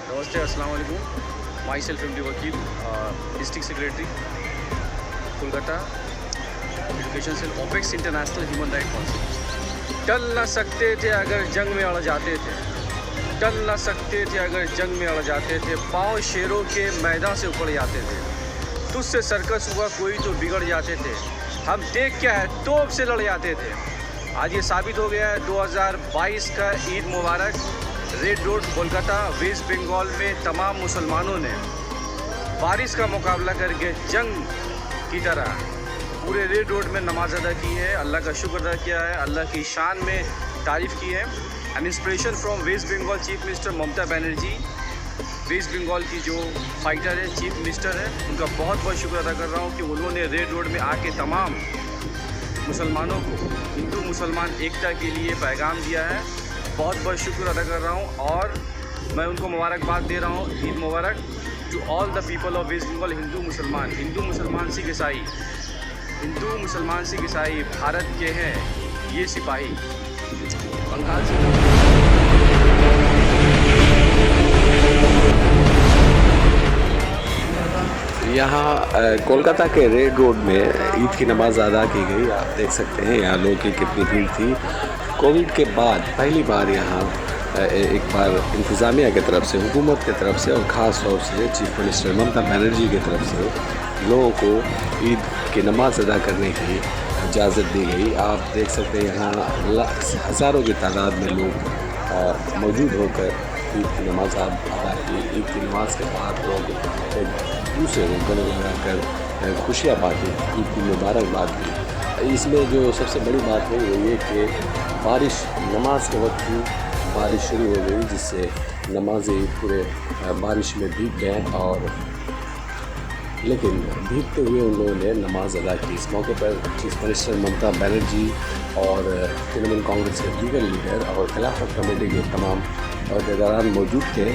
नमस्ते, अस्सलाम वालेकुम। Myself MD Vakil, district secretary, Kolkata, education cell, Opex international human right council. टल न सकते थे अगर जंग में अड़ जाते थे, टल न सकते थे अगर जंग में अड़ जाते थे, पाँव शेरों के मैदान से उखड़ जाते थे, तुझसे सर्कस हुआ कोई तो बिगड़ जाते थे, हम देख क्या है तोप से लड़ जाते थे। आज ये साबित हो गया है 2022 का ईद मुबारक। रेड रोड कोलकाता वेस्ट बंगाल में तमाम मुसलमानों ने बारिश का मुकाबला करके जंग की तरह पूरे रेड रोड में नमाज अदा की है, अल्लाह का शुक्र अदा किया है, अल्लाह की शान में तारीफ़ की है। An inspiration from West Bengal chief minister Mamata Banerjee. West Bengal की जो फाइटर है, चीफ मिनिस्टर है, उनका बहुत बहुत शुक्र अदा कर रहा हूँ कि उन्होंने रेड रोड में आके तमाम मुसलमानों को हिंदू मुसलमान एकता के लिए पैगाम दिया है। बहुत बहुत शुक्र अदा कर रहा हूँ और मैं उनको मुबारकबाद दे रहा हूँ। ईद मुबारक to all the people of West Bengal. हिंदू मुसलमान सिख ईसाई, हिंदू मुसलमान सिख ईसाई भारत के हैं ये सिपाही। बंगाल से यहाँ कोलकाता के रेड रोड में ईद की नमाज़ अदा की गई। आप देख सकते हैं यहाँ लोगों की कितनी भीड़ थी। कोविड के बाद पहली बार यहाँ एक बार इंतज़ामिया की तरफ से, हुकूमत की तरफ से और ख़ास तौर से चीफ मिनिस्टर ममता बनर्जी की तरफ से लोगों को ईद की नमाज़ अदा करने की इजाज़त दी गई। आप देख सकते हैं यहाँ हज़ारों की तादाद में लोग मौजूद होकर ईद की नमाज़ अदा की। ईद की नमाज़ के बाद लोग एक दूसरे को गले लगाकर खुशियाँ बांटी, ईद की मुबारकबाद दी। इसमें जो सबसे बड़ी बात है वो ये कि बारिश, नमाज के वक्त ही बारिश शुरू हो गई, जिससे नमाज़ी पूरे बारिश में भीग गए और लेकिन भीगते हुए उन लोगों ने नमाज अदा की। इस मौके पर चीफ मिनिस्टर ममता बनर्जी और तृणमूल कांग्रेस के दीगर लीडर और खिलाफत कमेटी के तमाम अहदेदारान मौजूद थे।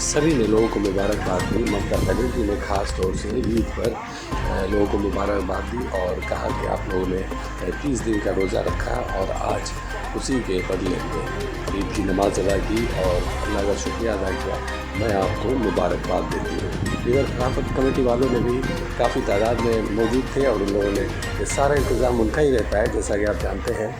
सभी ने लोगों को मुबारकबाद दी। ममता बनर्जी ने ख़ास तौर से ईद पर लोगों को मुबारकबाद दी और कहा कि आप लोगों ने 30 दिन का रोज़ा रखा और आज उसी के बदले में ईद की नमाज अदा की और अल्लाह का शुक्रिया अदा किया। मैं आपको मुबारकबाद देती हूँ। इधर खिलाफत कमेटी वालों ने भी काफ़ी तादाद में मौजूद थे और उन लोगों ने ये सारा इंतज़ाम उनका ही रहता है। जैसा कि आप जानते हैं,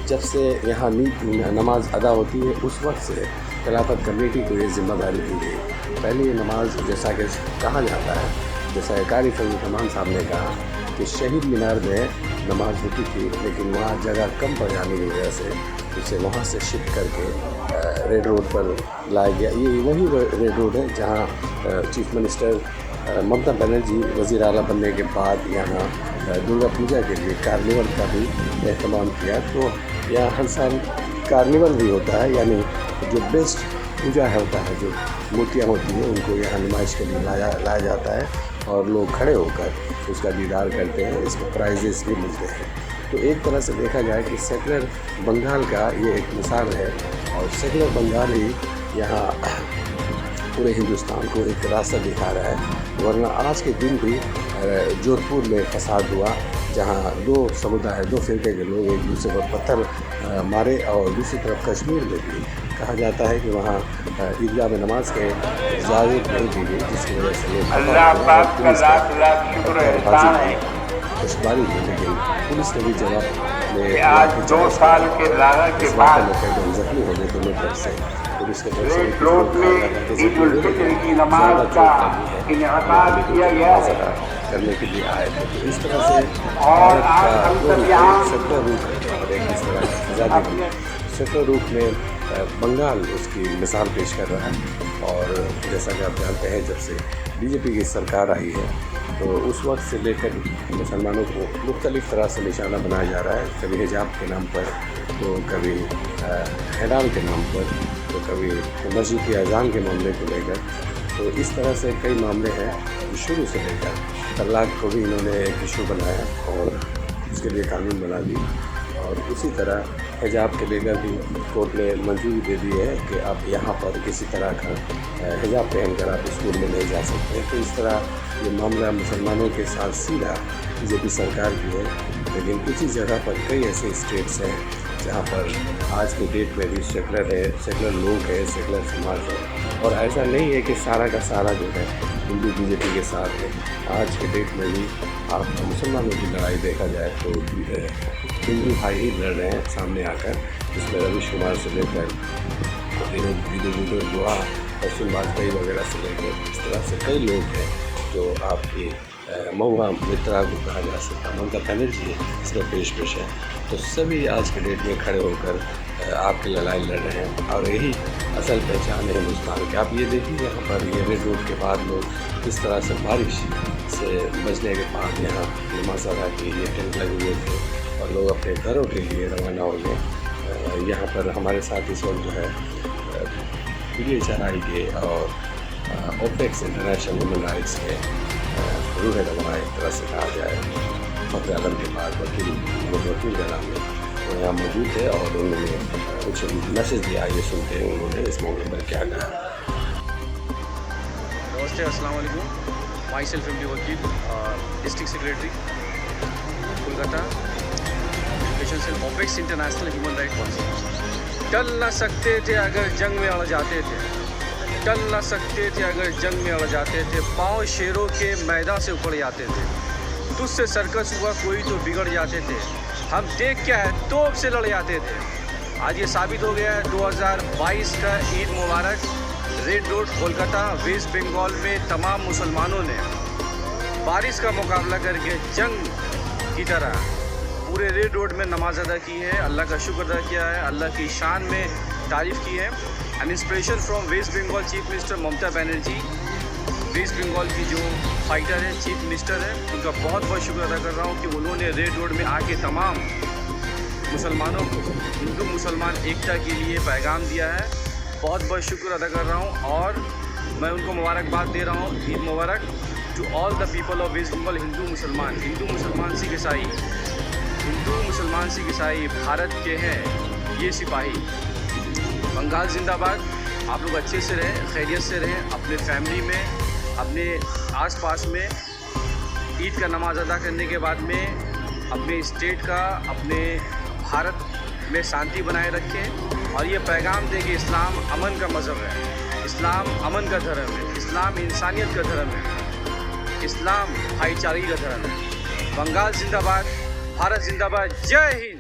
जब से यहाँ नमाज अदा होती है उस वक्त से खिलाफत कमेटी को ये ज़िम्मेदारी दी गई। पहले ये नमाज जैसा कि कहा जाता है, जैसा कारी फजल साहब ने कहा कि शहीद मीनार में नमाज होती थी, लेकिन वहाँ जगह कम पड़ जाने की वजह से उसे वहाँ से शिफ्ट करके रेड रोड पर लाया गया। ये वही रेड रोड है जहाँ चीफ मिनिस्टर ममता बनर्जी वज़ीर आला बनने के बाद यहाँ दुर्गा पूजा के लिए कार्निवल का भी एहतमाम किया। तो यहाँ हर साल कार्निवल भी होता है, यानी जो बेस्ट पूजा होता है, जो मूर्तियाँ होती हैं उनको यहाँ नुमाइश के लिए लाया जाता है और लोग खड़े होकर उसका दीदार करते हैं। इसमें प्राइजेस भी मिलते हैं। तो एक तरह से देखा जाए कि सेकुलर बंगाल का ये एक मिसाल है और सेकुलर बंगाल ही यहाँ पूरे हिंदुस्तान को एक रास्ता दिखा रहा है। वरना आज के दिन भी जोधपुर में फसाद हुआ, जहाँ दो समुदाय, दो फिरके के लोग एक दूसरे पर पत्थर मारे और दूसरी तरफ कश्मीर में भी कहा जाता है कि वहाँ ईदगाह में नमाज के इजाज़त नहीं दी गई, जिसकी वजह से लोग खुशबारी की। लेकिन पुलिस ने भी जवाब में आज 2 साल के लड़ाई के बाद जख्मी हो गए दोनों तरफ से। पुलिस के तरफ रेड रोड में ईद उल फितर की नमाज का इनेकाद किया गया है करने के लिए आए थे। तो इस तरह से और आज हम सब यहाँ सेकुलर रूप और एक इस तरह आज़ादी सेकुलर रूप में बंगाल उसकी मिसाल पेश कर रहा है। और जैसा कि आप जानते हैं, जब से बीजेपी की सरकार आई है तो उस वक्त से लेकर मुसलमानों को मुख्तलिफ़ तरह से निशाना बनाया जा रहा है। कभी हिजाब के नाम पर, तो कभी हैरान के नाम पर, तो कभी मस्जिद की अज़ान के मामले को लेकर। तो इस तरह से कई मामले हैं जो शुरू से लेकर तलाक को भी इन्होंने एक इशू बनाया और उसके लिए कानून बना दी। और उसी तरह हिजाब के लेकर भी कोर्ट ने मंजूरी दे दी है कि आप यहाँ पर किसी तरह का हिजाब पहनकर आप स्कूल में नहीं जा सकते। तो इस तरह ये मामला मुसलमानों के साथ सीधा बीजेपी सरकार की है। लेकिन उसी जगह पर कई ऐसे स्टेट्स हैं जहाँ पर आज के डेट में भी सेकुलर है, सेकुलर लोग हैं, सेकुलर समाज है। और ऐसा नहीं है कि सारा का सारा जो है हिंदू बीजेपी के साथ है। आज के डेट में भी आप मुसलमानों की लड़ाई देखा जाए तो हिंदू भाई ही लड़ रहे हैं सामने आकर, जिसमें रवीश कुमार से लेकर विदुर दुआ और वाजपेयी वगैरह से लेकर इस तरह से कई लोग हैं जो आपकी महुआ मित्रा को कहा जा सकता है, ममता बनर्जी इसमें पेश है। तो सभी आज के डेट में खड़े होकर आपकी लड़ाई लड़ रहे हैं और यही असल पहचान है हिंदुस्तान की। आप ये देखिए यहाँ पर ये रेड रोड के बाद लोग किस तरह से बारिश से बचने के बाद यहाँ नमाज अदा की, ये टेंट लगे हुए थे और लोग अपने घरों के लिए रवाना हो गए। यहाँ पर हमारे साथ इस वक्त जो है PHRI के और ओपेक्स इंटरनेशनल ह्यूमन राइट्स के रूह रवा एक तरह से कहा जाए फखर आलम के बाद वकील का नाम है वो यहाँ मौजूद है और उन्होंने कुछ मैसेज दिया। ये सुनते हैं उन्होंने इस मौके पर क्या कहा। नमस्ते, अस्सलाम वालेकुम। Myself MD Vakil, district secretary Kolkata, education cell, Opex international human right council. टल न सकते थे अगर जंग में अड़ जाते थे, टल न सकते थे अगर जंग में अड़ जाते थे, पाँव शेरों के मैदान से उखड़ जाते थे, तुझसे सर्कस हुआ कोई तो बिगड़ जाते थे, हम देख क्या है तोप से लड़ जाते थे। आज ये साबित हो गया है 2022 का ईद मुबारक। रेड रोड कोलकाता वेस्ट बंगाल में तमाम मुसलमानों ने बारिश का मुकाबला करके जंग की तरह पूरे रेड रोड में नमाज अदा की है, अल्लाह का शुक्र अदा किया है, अल्लाह की शान में तारीफ़ की है। An inspiration from West Bengal chief minister Mamata Banerjee, West Bengal की जो फाइटर है, चीफ मिनिस्टर है, उनका बहुत बहुत शुक्र अदा कर रहा हूँ कि उन्होंने रेड रोड में आके तमाम मुसलमानों को हिंदू मुसलमान एकता के लिए पैगाम दिया है। बहुत बहुत शुक्र अदा कर रहा हूँ और मैं उनको मुबारकबाद दे रहा हूँ। ईद मुबारक to all the people of West Bengal, हिंदू मुसलमान सिख ईसाई, हिंदू मुसलमान सिख ईसाई भारत के हैं ये सिपाही। बंगाल जिंदाबाद। आप लोग अच्छे से रहें, खैरियत से रहें, अपने फैमिली में, अपने आसपास में ईद का नमाज अदा करने के बाद में अपने स्टेट का, अपने भारत में शांति बनाए रखें और ये पैगाम दें कि इस्लाम अमन का मज़हब है, इस्लाम अमन का धर्म है, इस्लाम इंसानियत का धर्म है, इस्लाम भाईचारे का धर्म है। बंगाल जिंदाबाद, भारत जिंदाबाद, जय हिंद।